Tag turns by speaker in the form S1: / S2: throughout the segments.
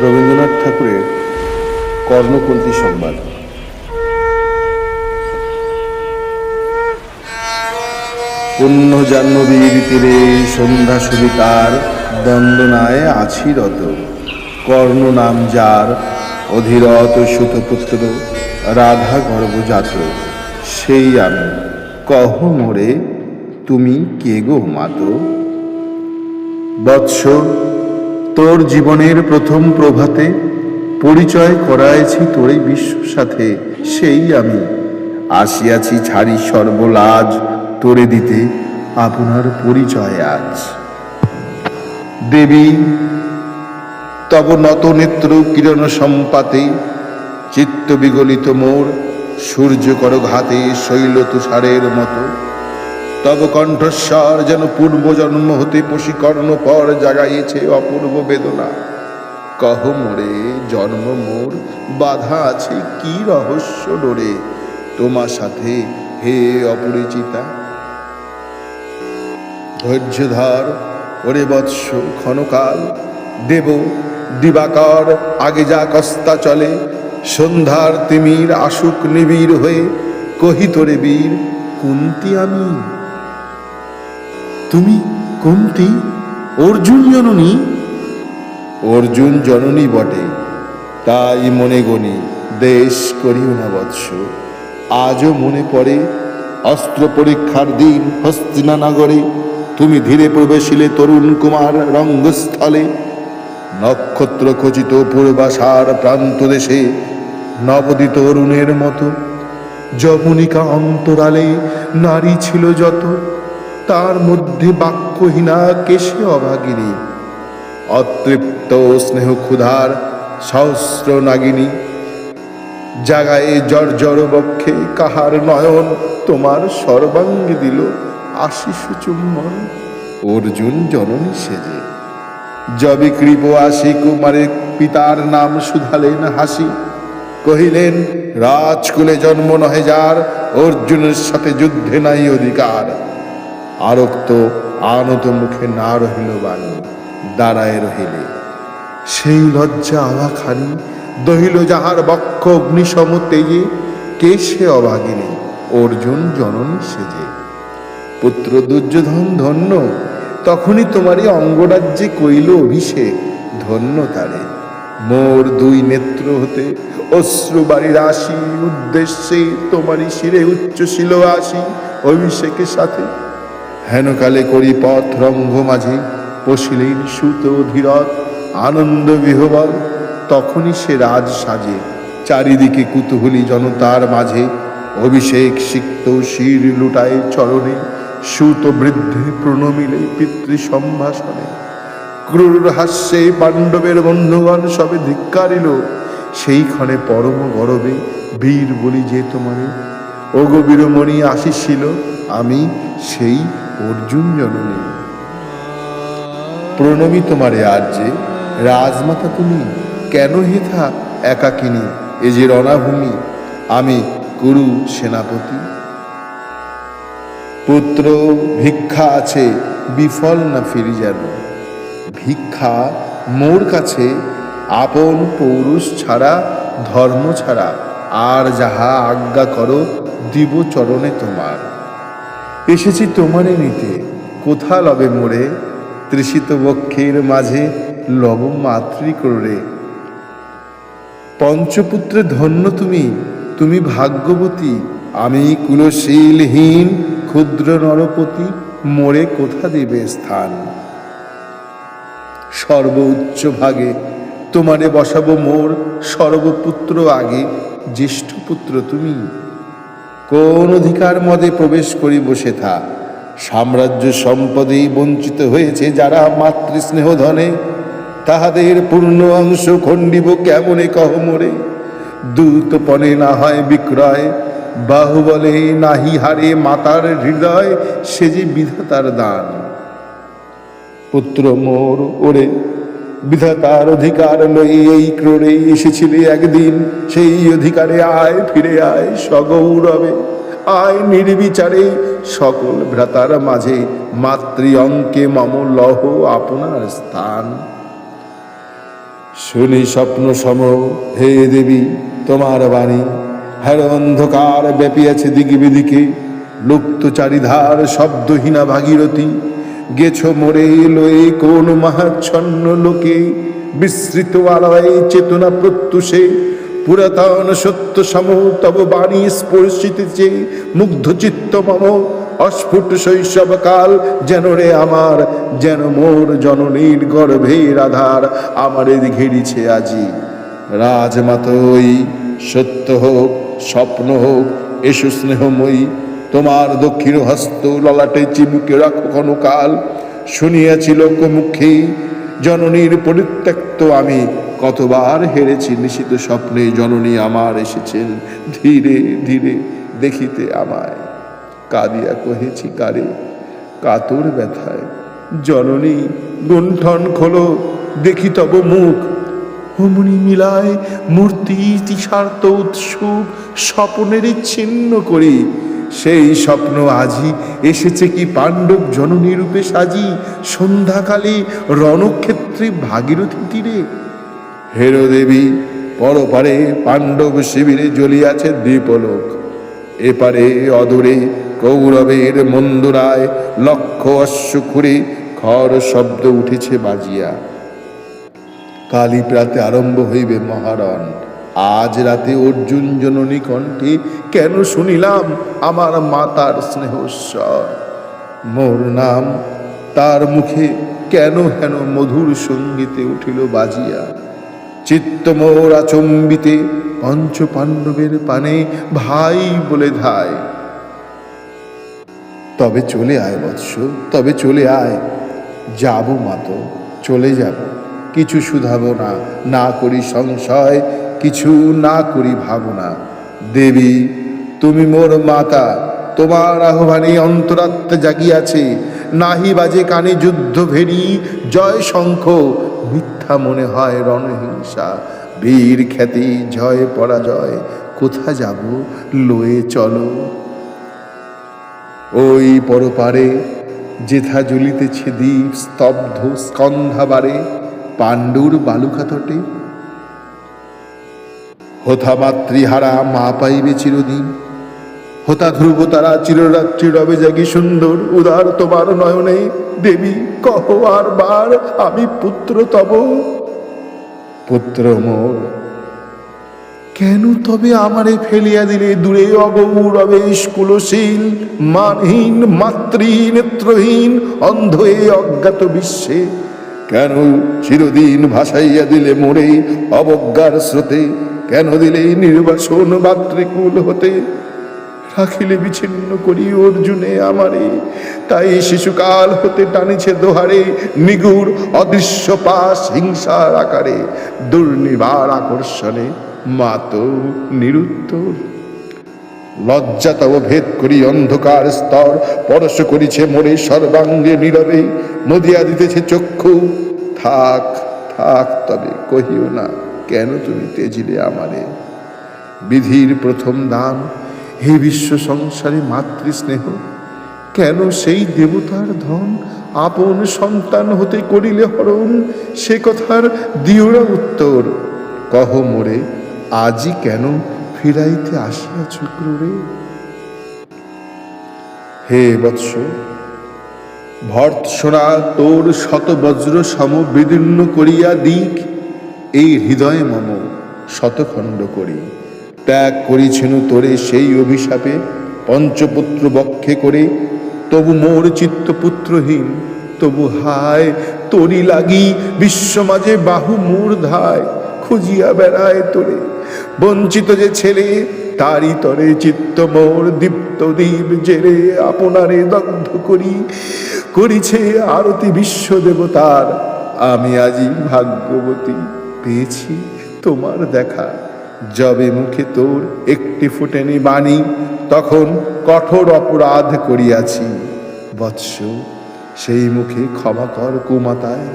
S1: রবীন্দ্রনাথ ঠাকুরের কর্ণকুন্তী সংবাদ। পুণ্য জাহ্নবীর তীরে সন্ধ্যা সবিতার বন্দনায় আছি রত। কর্ণ নাম যার, অধীরত সুতপুত্র, রাধা গর্ভজাত। সেই আমি, কহ মোরে তুমি কে গো মাতো? বৎস, তোর জীবনের প্রথম প্রভাতে পরিচয় করাইছি তোরে বিশ্ব সাথে। সেই আমি আসিয়াছি ছাড়ি সর্বলাজ, তোরে দিতে আপনার পরিচয় আজ। দেবী, তব নত নেত্র কিরণ সম্পাতে চিত্ত বিগলিত মোর, সূর্য কর ঘাতে শৈল তুষারের মতো। তব কণ্ঠস্বর যেন পূর্ব জন্ম হতে পশিকর্ণ পর জাগাইছে অপূর্ব বেদনা। কহ মোরে জন্ম মোর বাধা আছে কি রহস্য ডোরে তোমার সাথে হে অপরিচিতা? ধৈর্য ধর ওরে বৎস ক্ষণকাল, দেব দিবাকর আগে যা কস্তা চলে। সন্ধ্যার তিমির আসুক নিবিড় হয়ে, কহি তোরে বীর কুন্তি আমি। তুমি কুন্তি, অর্জুন জননী? অর্জুন জননী বটে, তাই মনে গণি দেশ করিও না বৎস। আজও মনে পড়ে অস্ত্র পরীক্ষার দিন হস্তিনা নগরে। তুমি ধীরে প্রবেশিলে তরুণ কুমার রঙ্গস্থলে। নক্ষত্র খচিত পূর্বাশার প্রান্ত দেশে নবদিত অরুণের মতো। যমনিকা অন্তরালে নারী ছিল যত, তার মধ্যে বাক্যহীনা কেশে অভাগিনী। অতৃপ্ত স্নেহ ক্ষুধার সহস্র নাগিনী, জাগায়ে জর্জর বক্ষে কাহার নয়ন তোমার সর্বাঙ্গে দিল আশিস চুম্বন। অর্জুন জননী সেজে যবে কৃপ আসি কুমারের পিতার নাম শুধালেন হাসি। কহিলেন রাজকুলে জন্ম নহে যার, অর্জুনের সাথে যুদ্ধে নাই অধিকার। আরক্ত আনত মুখে না রহিল বাণী, দাঁড়ায় রহিলে সেই লজ্জা আওয়াখানি। দহিল যাহার বক্ষ অগ্নিসম তেজে, কে সে অভাগিনী অর্জুন জননী সেজে। পুত্র দুর্যোধন ধন্য, তখনই তোমারই অঙ্গরাজ্যে কইল অভিষেক। ধন্য তারে মোর দুই নেত্র হতে অশ্রু বাড়ি রাশি, উদ্দেশ্যে তোমারই শিরে উচ্চশীল আসি অভিষেকের সাথে। হেনকালে করি পথ রঙ্গ মাঝে, পশিলেন সুত ধীরত আনন্দ বিহবল। তখনই সে রাজ সাজে, চারিদিকে কুতূহলী জনতার মাঝে। অভিষেক সিক্ত শির লুটায় চরণে, সুত বৃদ্ধে প্রণমিলে পিতৃ সম্ভাষণে। ক্রূর হাস্যে পাণ্ডবের বন্ধুগণ সবে ধিক্কারিল, সেই ক্ষণে পরম গরবে বীর বলি যে তোমারে। ওগো বীরমণি আসিছিল, আমি সেই অর্জুন জননী। প্রণমী তোমারে আর্যে, রাজমাতা তুমি কেন হেথা একাকিনী? এ যে রণাভূমি, আমি কুরু সেনাপতি। পুত্র ভিক্ষা আছে, বিফল না ফিরি যেন। ভিক্ষা মোর কাছে আপন পৌরুষ ছাড়া, ধর্ম ছাড়া আর যাহা আজ্ঞা করো দিব চরণে তোমার। এসেছি তোমারে নিতে, কোথা লবে মোরে? তৃষিত বক্ষের মাঝে লব মাতৃক্রোড়ে। পঞ্চপুত্রে ধন্য তুমি, তুমি ভাগ্যবতী। আমি কুলশীলহীন ক্ষুদ্র নরপতি, মোরে কোথা দিবে স্থান? সর্ব উচ্চ ভাগে তোমারে বসাবো মোর সর্বপুত্র আগে। জ্যেষ্ঠ পুত্র তুমি, কোন অধিকার মদে প্রবেশ করিব সেথা? সাম্রাজ্য সম্পদেই বঞ্চিত হয়েছে যারা মাতৃস্নেহ ধনে, তাহাদের পূর্ণ অংশ খণ্ডিব কেমনে কহ মোরে? দূতপণে না হয় বিক্রয়, বাহুবলে নাহি হারে মাতার হৃদয়, সে যে বিধাতার দান। পুত্র মোর ওরে, বিধাতার অধিকার লই এই ক্রোড়ে এসেছিলি একদিন। সেই অধিকারে আয়, ফিরে আয় সগৌরবে। আয় নির্বিচারে সকল ভ্রাতার মাঝে মাতৃ অঙ্কে মম লহ আপনার স্থান। শুনি স্বপ্ন সম হে দেবী তোমার বাণী, হ্যার অন্ধকার ব্যাপিয়াছে দিকে বিদিকে, লুপ্ত চারিধার শব্দহীনা ভাগীরথী, গেছ মোরে লয়ে কোন মহাচ্ছন্ন লোকে, বিস্মৃত আলয়ে চেতনা প্রত্যুষে, পুরাতন সত্য সম তব বাণী স্পর্শিতেছে মুগ্ধ চিত্ত মম, অস্ফুট শৈশবকাল যেন রে আমার, যেন মোর জননীর গর্ভের আধার আমারে ঘেরিছে আজি। রাজমাতই সত্য হোক স্বপ্ন হোক এসো স্নেহময়ী, তোমার দক্ষিণ হস্ত ললাটে চিবুকে রাখো ক্ষণকাল। শুনিয়াছি লোকমুখে জননীর পরিত্যক্ত আমি, কতবার হেরেছি নিশিত স্বপ্নে জননী আমার এসেছেন ধীরে ধীরে দেখিতে আমায়। কাঁদিয়া কহেছি কারে কাতর ব্যথায়, জননী গুণ্ঠন খোলো দেখি তব মুখ, অমনি মিলায় মূর্তি তিসার্ত উৎসুক স্বপ্নের ছিন্ন করি। সেই স্বপ্ন আজি এসেছে কি পাণ্ডব জননী রূপে সাজি, সন্ধ্যাকালে রণক্ষেত্রে ভাগীরথী তীরে। হেরো দেবী পরপারে পাণ্ডব শিবিরে জ্বলিয়াছে দীপলোক, এপারে অদূরে কৌরবের মন্দুরায় লক্ষ অশ্ব খুঁড়ে খর শব্দ উঠেছে বাজিয়া। কালী প্রাতে আরম্ভ হইবে মহারণ, আজ রাতে অর্জুন জননী কণ্ঠে কেন শুনিলাম আমার মাতার স্নেহস্বর। মোর নাম তার মুখে কেন হেন মধুর সঙ্গীতে উঠিল বাজিয়া। চিত্ত মোর আচম্বিতে পঞ্চ পাণ্ডবের পানে ভাই বলে ধায়। তবে চলে আয় বৎস, তবে চলে আয়, যাব মাতো চলে যাব, কিছু শুধাবো না, না করি সংশয়, কিছু না করি ভাবনা। দেবী তুমি মোর মাতা, তোমার আহ্বানে অন্তরাত্মা জাগিয়াছে, নাহি বাজে কানে যুদ্ধ ভেরি জয় শঙ্খ, মিথ্যা মনে হয় রণহিংসা, বীর খ্যাতি জয় পরাজয়, কোথা যাব লয়ে চলো। ওই পরপারে যেথা জ্বলিতেছে দ্বীপ স্তব্ধ স্কন্ধাবারে পাণ্ডুর বালুকা তটে, হোথা মাতৃহারা মা পাইবে চিরদিন, হোতা ধ্রুব তারা চিররাত্রি রবে জাগি সুন্দর উদার তোমার নয়নে। দেবী কহ আর বার আমি পুত্র তব, পুত্র মোর কেন তবে আমারে ফেলিয়া দিলে দূরে অগৌরবে স্কুলশীল, মানহীন মাতৃ নেত্রহীন অন্ধ এ অজ্ঞাত বিশ্বে, কেন চিরদিন ভাসাইয়া দিলে মোরে অবজ্ঞার স্রোতে, কেন দিলে নির্বাসন মাতৃকুল হতে, রাখিলে বিচ্ছিন্ন করি অর্জুনে আমারে, তাই শিশুকাল হতে টানেছে দোহারে নিগুড় অদৃশ্য পাশ হিংসার আকারে, দুর্নিবার আকর্ষণে মাতো নিরুত্তর। লজ্জা তব ভেদ করি অন্ধকার স্তর, পরশ করিছে মোরে সর্বাঙ্গে নীরবে, মদিয়া দিতেছে চক্ষু, থাক থাক তবে কহিও না কেন তুমি তেজিলে আমারে। বিধির প্রথম দান হে বিশ্ব সংসারে মাতৃস্নেহ, কেন সেই দেবতার ধন আপন সন্তান হতে করিলে হরণ, সে কথার দিওরা উত্তর। কহ মোরে আজি কেন ফিরাইতে আসিয়াছ ক্রূরে। হে বৎস ভর্ৎসনা তোর শত বজ্র সম বিদীর্ণ করিয়া দিক, এই হৃদয়ে মম শতখণ্ড করি। ত্যাগ করিছেন তোরে সেই অভিশাপে পঞ্চপুত্র বক্ষে করে, তবু মোর চিত্ত পুত্রহীন, তবু হায় তোরি লাগি বিশ্ব মাঝে বাহু মোর ধায়, খুঁজিয়া বেড়ায় তোরে বঞ্চিত যে ছেলে, তারি তরে চিত্ত মোর দীপ্ত দ্বীপ জেরে আপনারে দগ্ধ করি, করিছে আরতি বিশ্ব দেবতার। আমি আজি ভাগ্যবতী পেয়েছি তোমার দেখা, যবে মুখে তোর একটি ফুটেনি বাণী, তখন কঠোর অপরাধ করিয়াছি। বৎস সেই মুখে ক্ষমা কর কুমাতায়,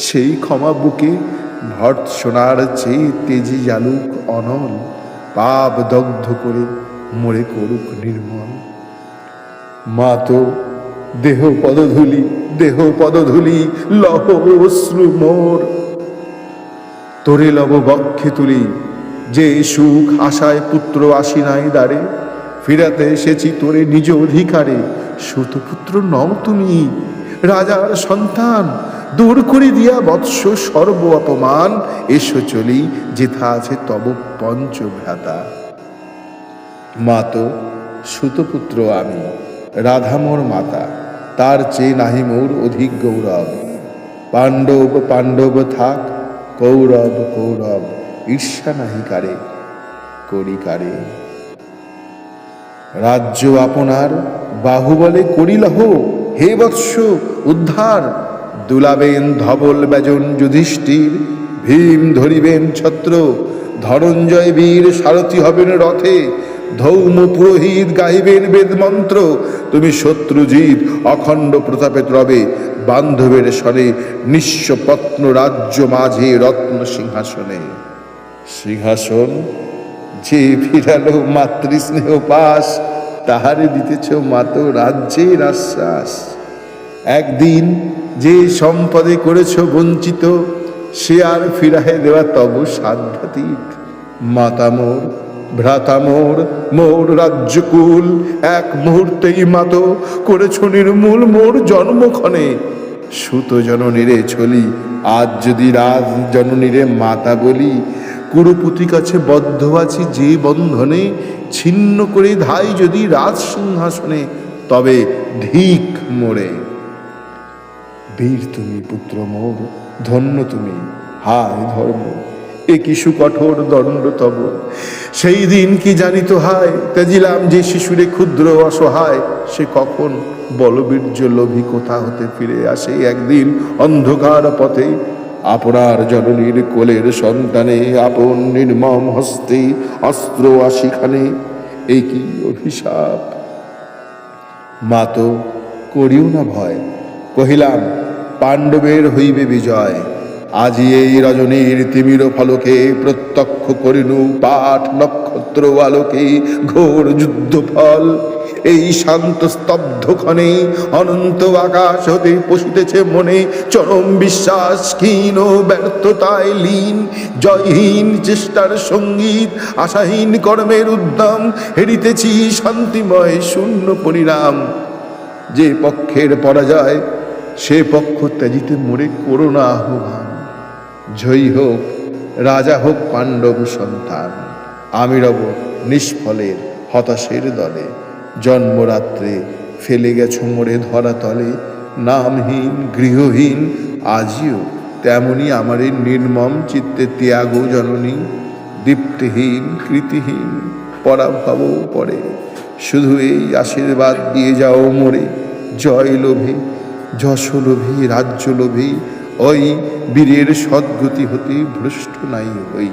S1: সেই ক্ষমা বুকে ভর্ৎসনার চেয়ে তেজি জালুক অনল, পাপ দগ্ধ করে মোরে করুক নির্মল। মা তো দেহ পদধূলি লহ অশ্রু মোর। তোরে লব বক্ষে তুলি, যে সুখ আশায় পুত্র আসি নাই দ্বারে, ফিরাতে এসেছি তোরে নিজ অধিকারে। সুতপুত্র নও তুমি, রাজার সন্তান, দূর করে দিয়া বৎস সর্ব অপমান। এসো চলি, যেথা আছে তব পঞ্চভ্রাতা। মা তো সুতপুত্র আমি, রাধা মোর মাতা, তার চেয়ে নাহি মোর অধিক গৌরব। পাণ্ডব পাণ্ডব থাক, কৌরব কৌরব ঈর্ষা নাহি কারে, করি কারে। রাজ্য আপনার বাহুবলে করিলহ, হে বৎস উদ্ধার। দুলাবেন ধবল ব্যজন যুধিষ্ঠির, ভীম ধরিবেন ছত্র, ধনঞ্জয় বীর সারথি হবেন রথে, ধৌম পুরোহিত গাইবেন বেদ মন্ত্র। তুমি শত্রুজিৎ অখণ্ড প্রতাপে রবে, বান্ধবের স্বরে নিঃস্বপত্ন রাজ্য মাঝে রত্ন সিংহাসনে। সিংহাসন যে ফিরালো মাতৃস্নেহ পাশ, তাহারে দিতেছ মাত রাজ্যের আশ্বাস। একদিন যে সম্পদে করেছ বঞ্চিত, সে আর ফিরাহে দেওয়া তব সাধ্যাতীত। মাতা মোর ভ্রাতা মোর, মোর রাজ্যকুল এক মুহূর্তেই মাত করেছ নির্মূল মোর জন্মক্ষণে। সুত জননীরে ছলি, আজ যদি রাজ জননীরে মাতা বলি, কুরুপতি কাছে বদ্ধ আছি যে বন্ধনে, ছিন্ন করে ধাই যদি রাজ সিংহাসনে, তবে ধিক মোরে। বীর তুমি পুত্র মোর, ধন্য তুমি, হায় ধর্ম এ কি সুকঠোর দণ্ড তব। সেই দিন কি জানিত হায়, ত্যাজিলাম যে শিশুরে ক্ষুদ্র অসহায়। সে কখন বলবীর্য লোভী কোথা হতে ফিরে আসে একদিন অন্ধকার পথে। আপনার জননীর কোলের সন্তানে, আপন নির্মম হস্তে অস্ত্র আশিখানে, এই কি অভিশাপ। মা তো করিও না ভয়, কহিলাম পাণ্ডবের হইবে বিজয়। আজি এই রজনীর তিমির ফলকে, প্রত্যক্ষ করিনু পাঠ নক্ষত্র আলোকে ঘোর যুদ্ধ ফল। এই শান্ত স্তব্ধ ক্ষণে অনন্ত আকাশ হতে পশিতেছে মনে চরম বিশ্বাস, ক্ষীণ ব্যর্থতায় লীন, জয়হীন চেষ্টার সঙ্গীত, আশাহীন কর্মের উদ্যম, হেরিতেছি শান্তিময় শূন্য পরিণাম। যে পক্ষের পরাজয়, সে পক্ষ ত্যাজিতে মোরে করোনা আহ্বান। জয়ী হোক রাজা, হোক পাণ্ডব সন্তান, আমি রব নিষ্ফলের হতাশের দলে। জন্মরাত্রে ফেলে গেছ মোরে ধরাতলে, নামহীন গৃহহীন আজিও তেমনি আমারে নির্মম চিত্তে ত্যাগ জননী। দীপ্তিহীন কৃতিহীন পরাভব পরে, শুধু এই আশীর্বাদ দিয়ে যাও মোরে, জয় লোভী যশ লোভী রাজ্য লোভী, ওই বীরের সদ্গতি হতে ভ্রষ্ট নাই হই।